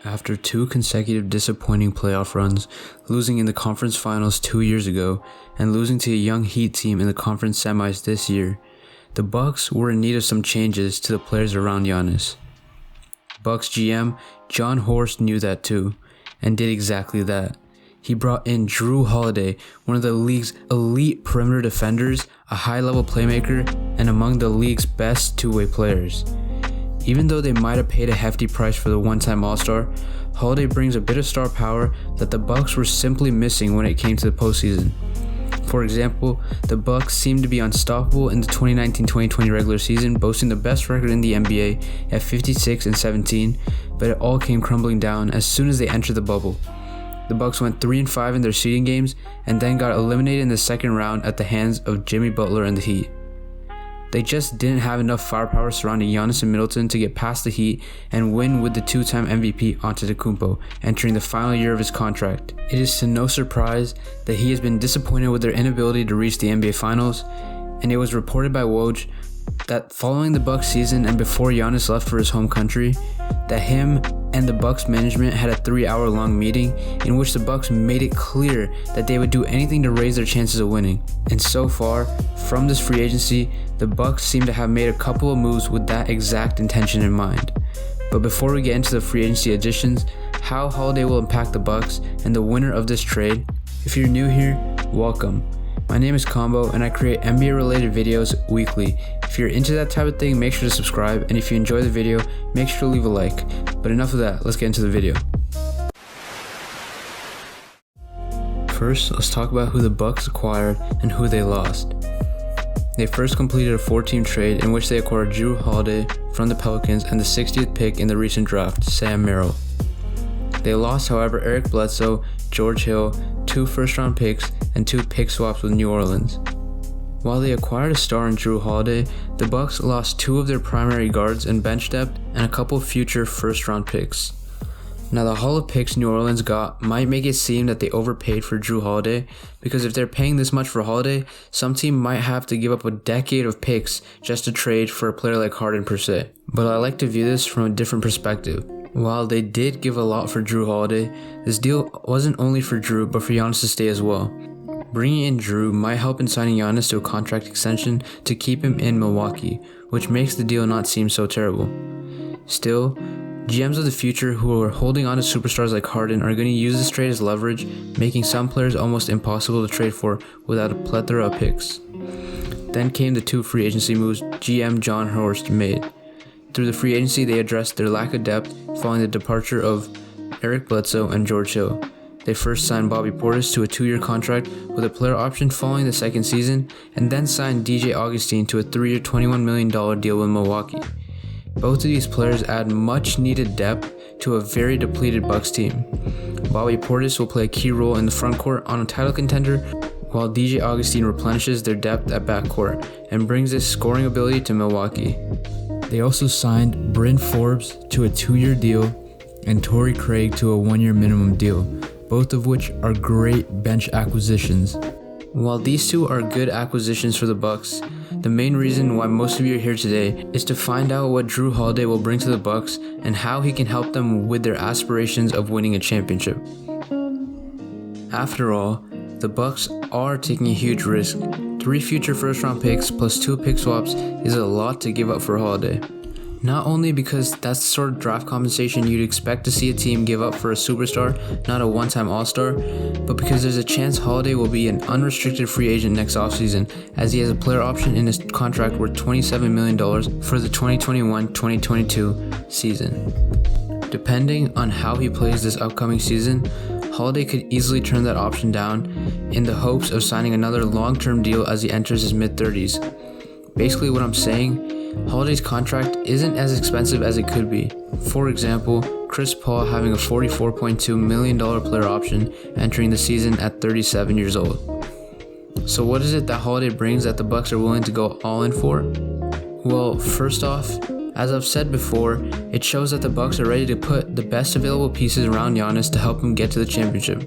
After two consecutive disappointing playoff runs, losing in the conference finals 2 years ago and losing to a young Heat team in the conference semis this year, the Bucks were in need of some changes to the players around Giannis. Bucks GM Jon Horst knew that too, and did exactly that. He brought in Jrue Holiday, one of the league's elite perimeter defenders, a high-level playmaker, and among the league's best two-way players. Even though they might have paid a hefty price for the one-time All-Star, Holiday brings a bit of star power that the Bucks were simply missing when it came to the postseason. For example, the Bucks seemed to be unstoppable in the 2019-2020 regular season, boasting the best record in the NBA at 56-17, but it all came crumbling down as soon as they entered the bubble. The Bucks went 3-5 in their seeding games and then got eliminated in the second round at the hands of Jimmy Butler and the Heat. They just didn't have enough firepower surrounding Giannis and Middleton to get past the Heat and win with the two-time MVP Antetokounmpo entering the final year of his contract. It is to no surprise that he has been disappointed with their inability to reach the NBA Finals, and it was reported by Woj that following the Bucks season and before Giannis left for his home country, that him and the Bucks management had a 3-hour-long meeting in which the Bucks made it clear that they would do anything to raise their chances of winning. And so far, from this free agency, the Bucks seem to have made a couple of moves with that exact intention in mind. But before we get into the free agency additions, how Holiday will impact the Bucks and the winner of this trade, if you're new here, welcome. My name is Combo and I create NBA related videos weekly. If you're into that type of thing, make sure to subscribe, and if you enjoy the video, make sure to leave a like. But enough of that, let's get into the video. First, let's talk about who the Bucks acquired and who they lost. They first completed a 4-team trade in which they acquired Jrue Holiday from the Pelicans and the 60th pick in the recent draft, Sam Merrill. They lost, however, Eric Bledsoe, George Hill, 2 first-round picks, and 2 pick swaps with New Orleans. While they acquired a star in Jrue Holiday, the Bucks lost 2 of their primary guards and bench depth and a couple future first-round picks. Now, the haul of picks New Orleans got might make it seem that they overpaid for Jrue Holiday, because if they're paying this much for Holiday, some team might have to give up a decade of picks just to trade for a player like Harden per se. But I like to view this from a different perspective. While they did give a lot for Jrue Holiday, this deal wasn't only for Jrue but for Giannis to stay as well. Bringing in Jrue might help in signing Giannis to a contract extension to keep him in Milwaukee, which makes the deal not seem so terrible. Still, GMs of the future who are holding on to superstars like Harden are going to use this trade as leverage, making some players almost impossible to trade for without a plethora of picks. Then came the 2 free agency moves GM Jon Horst made. Through the free agency, they addressed their lack of depth following the departure of Eric Bledsoe and George Hill. They first signed Bobby Portis to a 2-year contract with a player option following the second season, and then signed DJ Augustin to a 3-year $21 million deal with Milwaukee. Both of these players add much needed depth to a very depleted Bucks team. Bobby Portis will play a key role in the frontcourt on a title contender, while DJ Augustin replenishes their depth at backcourt and brings this scoring ability to Milwaukee. They also signed Bryn Forbes to a 2-year deal and Torrey Craig to a 1-year minimum deal, both of which are great bench acquisitions. While these 2 are good acquisitions for the Bucks, the main reason why most of you are here today is to find out what Jrue Holiday will bring to the Bucks and how he can help them with their aspirations of winning a championship. After all, the Bucks are taking a huge risk. 3 future first-round picks plus 2 pick swaps is a lot to give up for Holiday. Not only because that's the sort of draft compensation you'd expect to see a team give up for a superstar, not a one-time All-Star, but because there's a chance Holiday will be an unrestricted free agent next offseason, as he has a player option in his contract worth $27 million for the 2021-2022 season. Depending on how he plays this upcoming season, Holiday could easily turn that option down in the hopes of signing another long-term deal as he enters his mid-30s. Basically what I'm saying, Holiday's contract isn't as expensive as it could be. For example, Chris Paul having a $44.2 million player option entering the season at 37 years old. So what is it that Holiday brings that the Bucks are willing to go all in for? Well, first off, as I've said before, it shows that the Bucks are ready to put the best available pieces around Giannis to help him get to the championship.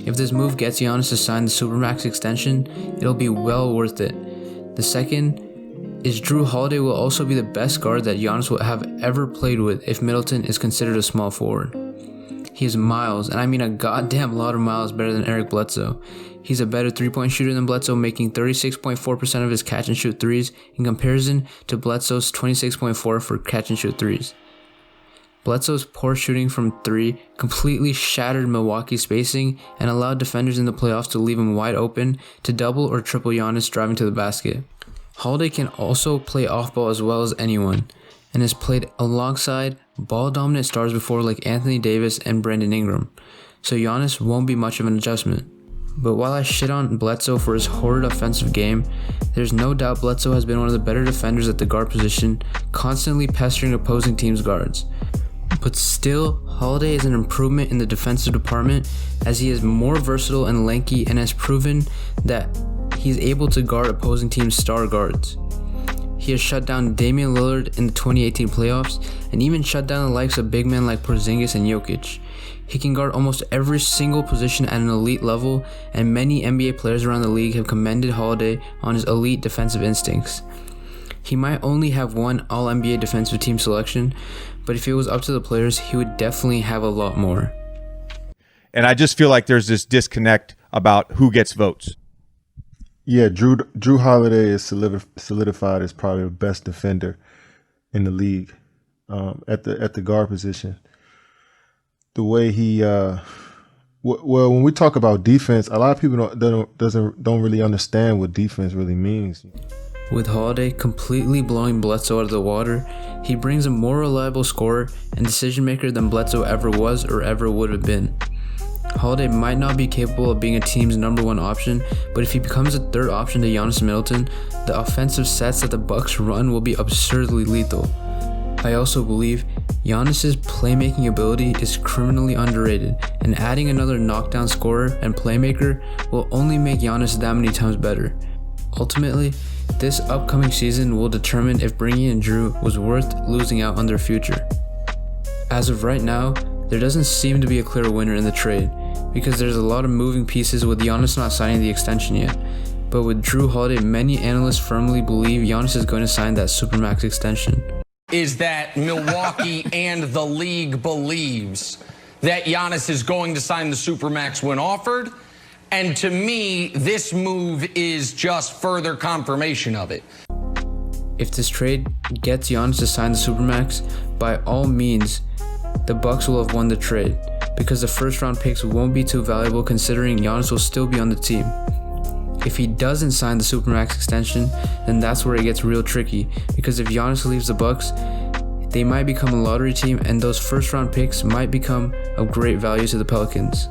If this move gets Giannis to sign the Supermax extension, it'll be well worth it. The second is Jrue Holiday will also be the best guard that Giannis will have ever played with if Middleton is considered a small forward. he is miles, and I mean a goddamn lot of miles better than Eric Bledsoe. He's a better 3-point shooter than Bledsoe, making 36.4% of his catch and shoot threes in comparison to Bledsoe's 26.4% for catch and shoot threes. Bledsoe's poor shooting from 3 completely shattered Milwaukee's spacing and allowed defenders in the playoffs to leave him wide open to double or triple Giannis driving to the basket. Holiday can also play off-ball as well as anyone, and has played alongside ball-dominant stars before like Anthony Davis and Brandon Ingram, so Giannis won't be much of an adjustment. But while I shit on Bledsoe for his horrid offensive game, there's no doubt Bledsoe has been one of the better defenders at the guard position, constantly pestering opposing teams' guards. But still, Holiday is an improvement in the defensive department as he is more versatile and lanky and has proven that he's able to guard opposing teams' star guards. He has shut down Damian Lillard in the 2018 playoffs and even shut down the likes of big men like Porzingis and Jokic. He can guard almost every single position at an elite level, and many NBA players around the league have commended Holiday on his elite defensive instincts. He might only have one All-NBA defensive team selection, but if it was up to the players, he would definitely have a lot more. And I just feel like there's this disconnect about who gets votes. Yeah, Jrue Holiday is solidified as probably the best defender in the league at the guard position. The way he, well, when we talk about defense, a lot of people don't really understand what defense really means. With Holiday completely blowing Bledsoe out of the water, he brings a more reliable scorer and decision maker than Bledsoe ever was or ever would have been. Holiday might not be capable of being a team's number 1 option, but if he becomes a third option to Giannis and Middleton, the offensive sets that the Bucks run will be absurdly lethal. I also believe Giannis's playmaking ability is criminally underrated, and adding another knockdown scorer and playmaker will only make Giannis that many times better. Ultimately, this upcoming season will determine if bringing in Jrue was worth losing out on their future. As of right now, there doesn't seem to be a clear winner in the trade, because there's a lot of moving pieces with Giannis not signing the extension yet. But with Jrue Holiday, many analysts firmly believe Giannis is going to sign that Supermax extension. Is that Milwaukee and the league believes that Giannis is going to sign the Supermax when offered. And to me, this move is just further confirmation of it. If this trade gets Giannis to sign the Supermax, by all means, the Bucks will have won the trade, because the first round picks won't be too valuable considering Giannis will still be on the team. If he doesn't sign the Supermax extension, then that's where it gets real tricky, because if Giannis leaves the Bucks, they might become a lottery team and those first round picks might become of great value to the Pelicans.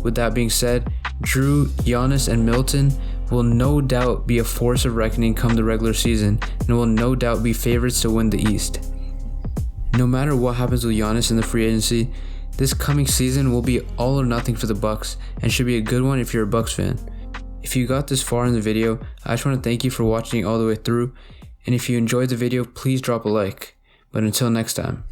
With that being said, Jrue, Giannis, and Middleton will no doubt be a force of reckoning come the regular season and will no doubt be favorites to win the East. No matter what happens with Giannis in the free agency, this coming season will be all or nothing for the Bucks and should be a good one if you're a Bucks fan. If you got this far in the video, I just want to thank you for watching all the way through, and if you enjoyed the video, please drop a like. But until next time.